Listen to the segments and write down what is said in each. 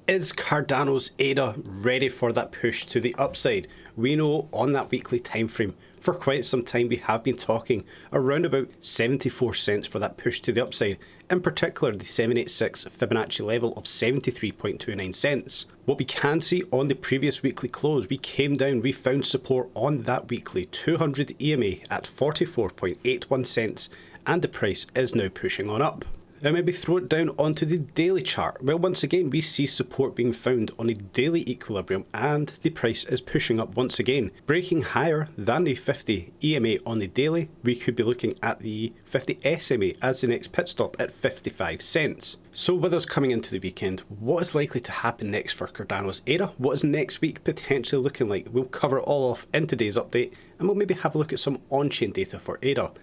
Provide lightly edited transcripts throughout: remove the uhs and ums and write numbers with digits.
Is Cardano's 𝗖𝗓𝗪 ready for that push to the upside? We know on that weekly time frame for quite some time we have been talking around about 74 cents for that push to the upside, in particular the 786 Fibonacci level of 73.29 cents. What we can see on the previous weekly close, we came down, we found support on that weekly 200 EMA at 44.81 cents, and the price is now pushing on up. Now maybe throw it down onto the daily chart. Well, once again we see support being found on a daily equilibrium and the price is pushing up once again, breaking higher than the 50 EMA on the daily. We could be looking at the 50 SMA as the next pit stop at 55 cents. So with us coming into the weekend, what is likely to happen next for Cardano's 𝗖𝗓𝗪? What is next week potentially looking like? We'll cover it all off in today's update and we'll maybe have a look at some on-chain data for 𝗖𝗓𝗪.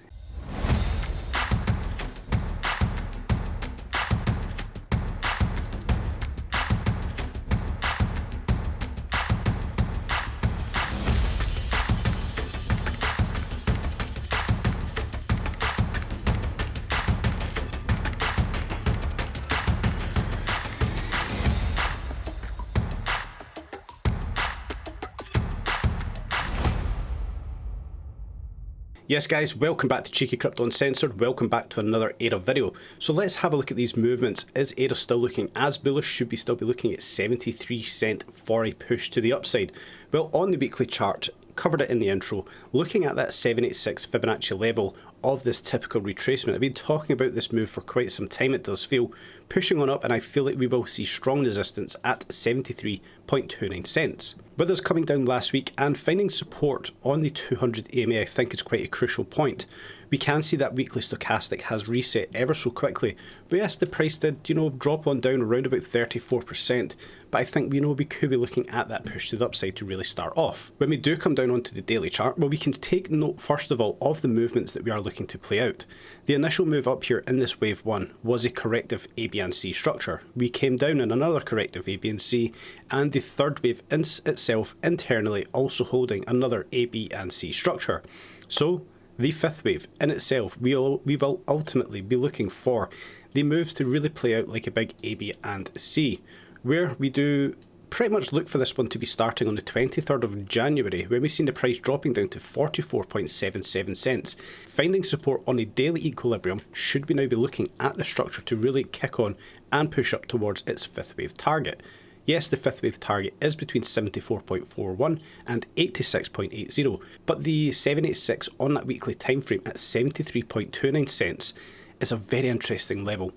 Yes guys, welcome back to Cheeky Crypto Uncensored, welcome back to another 𝗖𝗓𝗪 video. So let's have a look at these movements. Is 𝗖𝗓𝗪 still looking as bullish? Should we still be looking at 73 cent for a push to the upside? Well, on the weekly chart, covered it in the intro, looking at that 786 Fibonacci level of this typical retracement. I've been talking about this move for quite some time. It does feel pushing on up and I feel like we will see strong resistance at 73.29 cents. With us coming down last week and finding support on the 200 EMA, I think is quite a crucial point. We can see that weekly stochastic has reset ever so quickly. But yes, the price did, drop on down around about 34%. But I think, we could be looking at that push to the upside to really start off. When we do come down onto the daily chart, well, we can take note first of all of the movements that we are looking to play out. The initial move up here in this wave 1 was a corrective A, B and C structure. We came down in another corrective A, B and C, and the third wave in itself internally also holding another A, B and C structure. So the fifth wave in itself, we will ultimately be looking for the moves to really play out like a big A, B and C, where we do pretty much look for this one to be starting on the 23rd of January, when we've seen the price dropping down to 44.77 cents. Finding support on a daily equilibrium, should we now be looking at the structure to really kick on and push up towards its fifth wave target. Yes, the fifth wave target is between 74.41 and 86.80, but the 786 on that weekly time frame at 73.29 cents is a very interesting level.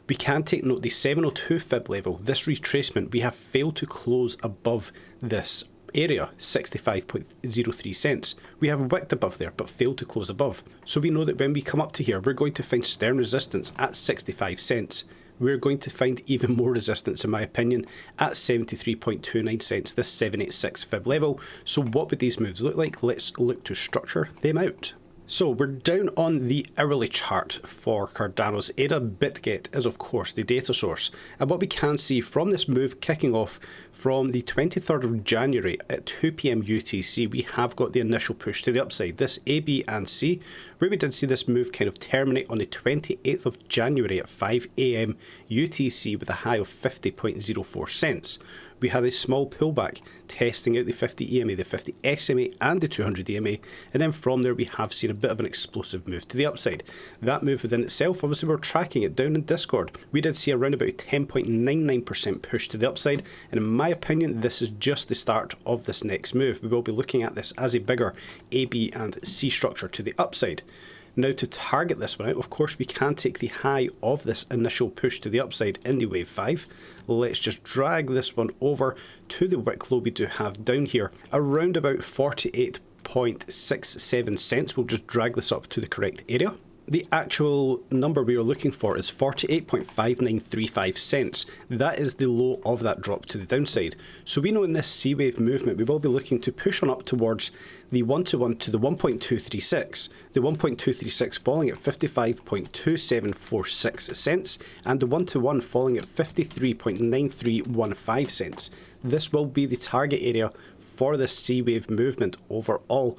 We can take note the 702 fib level, this retracement, we have failed to close above this area, 65.03 cents. We have wicked above there but failed to close above. So we know that when we come up to here, we're going to find stern resistance at 65 cents. We're going to find even more resistance, in my opinion, at 73.29 cents, this 786 fib level. So what would these moves look like? Let's look to structure them out. So we're down on the hourly chart for Cardano's 𝗖𝗓𝗪. BitGet is of course the data source, and what we can see from this move kicking off from the 23rd of January at 2 PM UTC, we have got the initial push to the upside, this A, B and C, where we did see this move kind of terminate on the 28th of January at 5 AM UTC with a high of 50.04 cents. We had a small pullback testing out the 50 EMA, the 50 SMA and the 200 EMA, and then from there we have seen a bit of an explosive move to the upside. That move within itself, obviously we're tracking it down in Discord. We did see around about a 10.99% push to the upside, and in my opinion this is just the start of this next move. We will be looking at this as a bigger A, B and C structure to the upside. Now to target this one out, of course we can take the high of this initial push to the upside in the wave 5. Let's just drag this one over to the wick low we do have down here, around about 48.67 cents. We'll just drag this up to the correct area. The actual number we are looking for is 48.5935 cents. That is the low of that drop to the downside. So we know in this C wave movement we will be looking to push on up towards the 1-to-1 to the 1.236. The 1.236 falling at 55.2746 cents and the 1-to-1 falling at 53.9315 cents. This will be the target area for this C wave movement overall.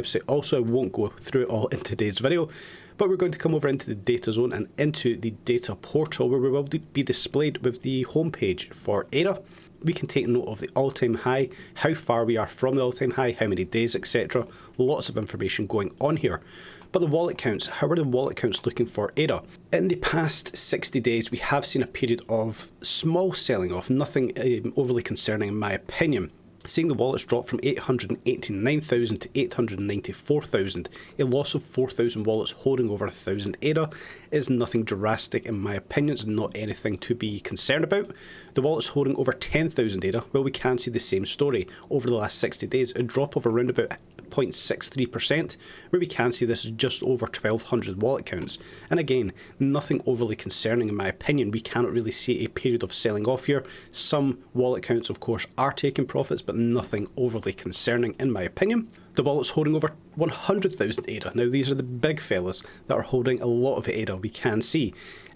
website. Also, I won't go through it all in today's video, but we're going to come over into the data zone and into the data portal, where we will be displayed with the homepage for 𝗕𝗓. We can take note of the all-time high, how far we are from the all-time high, how many days, etc. Lots of information going on here. But the wallet counts, how are the wallet counts looking for 𝗕𝗓? In the past 60 days, we have seen a period of small selling off, nothing overly concerning in my opinion. Seeing the wallets drop from 889,000 to 894,000, a loss of 4,000 wallets holding over 1,000 𝗕𝗓 is nothing drastic in my opinion. It's not anything to be concerned about. The wallets holding over 10,000 𝗕𝗓, well, we can see the same story over the last 60 days, a drop of around about 0.63%, where we can see this is just over 1,200 wallet counts. And again, nothing overly concerning in my opinion. We cannot really see a period of selling off here. Some wallet counts, of course, are taking profits, but nothing overly concerning in my opinion. The wallets holding over 100,000 𝗕𝗓. Now, these are the big fellas that are holding a lot of 𝗕𝗓, we can see.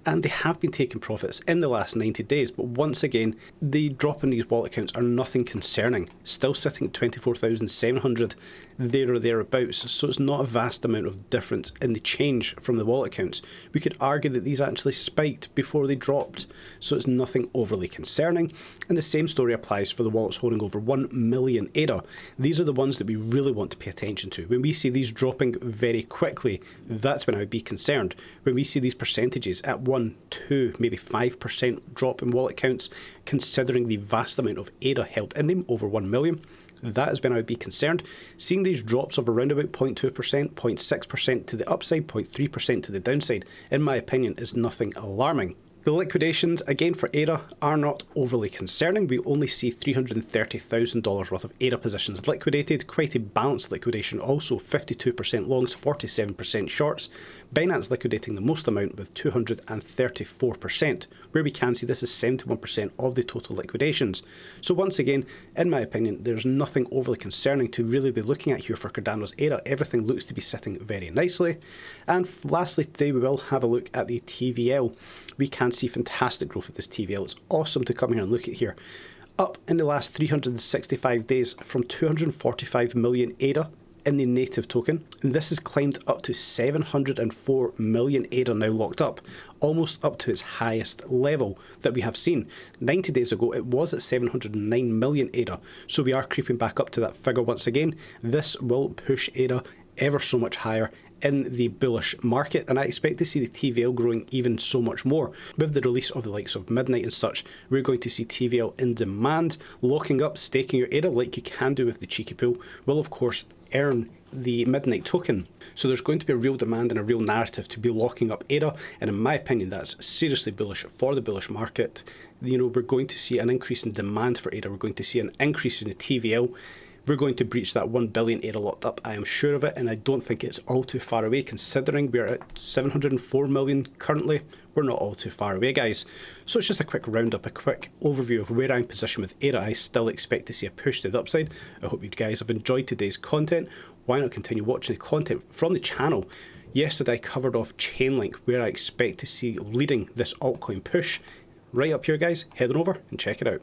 And they have been taking profits in the last 90 days. But once again, the drop in these wallet counts are nothing concerning. Still sitting at 24,700 there or thereabouts. So it's not a vast amount of difference in the change from the wallet counts. We could argue that these actually spiked before they dropped. So it's nothing overly concerning. And the same story applies for the wallets holding over 1 million 𝗕𝗓. These are the ones that we really want to pay attention to. When we see these dropping very quickly, that's when I would be concerned. When we see these percentages at 1, 2, maybe 5% drop in wallet counts, considering the vast amount of 𝗕𝗓 held in them, over 1 million, that is when I would be concerned. Seeing these drops of around about 0.2%, 0.6% to the upside, 0.3% to the downside, in my opinion, is nothing alarming. The liquidations, again for 𝗕𝗓, are not overly concerning. We only see $330,000 worth of 𝗕𝗓 positions liquidated. Quite a balanced liquidation also, 52% longs, 47% shorts. Binance liquidating the most amount with 234%, where we can see this is 71% of the total liquidations. So once again, in my opinion, there's nothing overly concerning to really be looking at here for Cardano's 𝗕𝗓. Everything looks to be sitting very nicely. And lastly, today we will have a look at the TVL. We can see fantastic growth of this TVL. It's awesome to come here and look at here. Up in the last 365 days from 245 million 𝗕𝗓 in the native token, and this has climbed up to 704 million 𝗕𝗓 now locked up, almost up to its highest level that we have seen. 90 days ago it was at 709 million 𝗕𝗓, so we are creeping back up to that figure once again. This will push 𝗕𝗓 ever so much higher in the bullish market, and I expect to see the TVL growing even so much more. With the release of the likes of Midnight and such, we're going to see TVL in demand. Locking up, staking your ADA like you can do with the cheeky pool will of course earn the Midnight token. So there's going to be a real demand and a real narrative to be locking up ADA, and in my opinion that's seriously bullish for the bullish market. You know, we're going to see an increase in demand for ADA, we're going to see an increase in the TVL. We're going to breach that 1 billion ADA locked up, I am sure of it, and I don't think it's all too far away considering we're at 704 million currently. We're not all too far away, guys. So it's just a quick roundup, a quick overview of where I'm positioned with ADA. I still expect to see a push to the upside. I hope you guys have enjoyed today's content. Why not continue watching the content from the channel? Yesterday I covered off Chainlink, where I expect to see leading this altcoin push. Right up here, guys, head on over and check it out.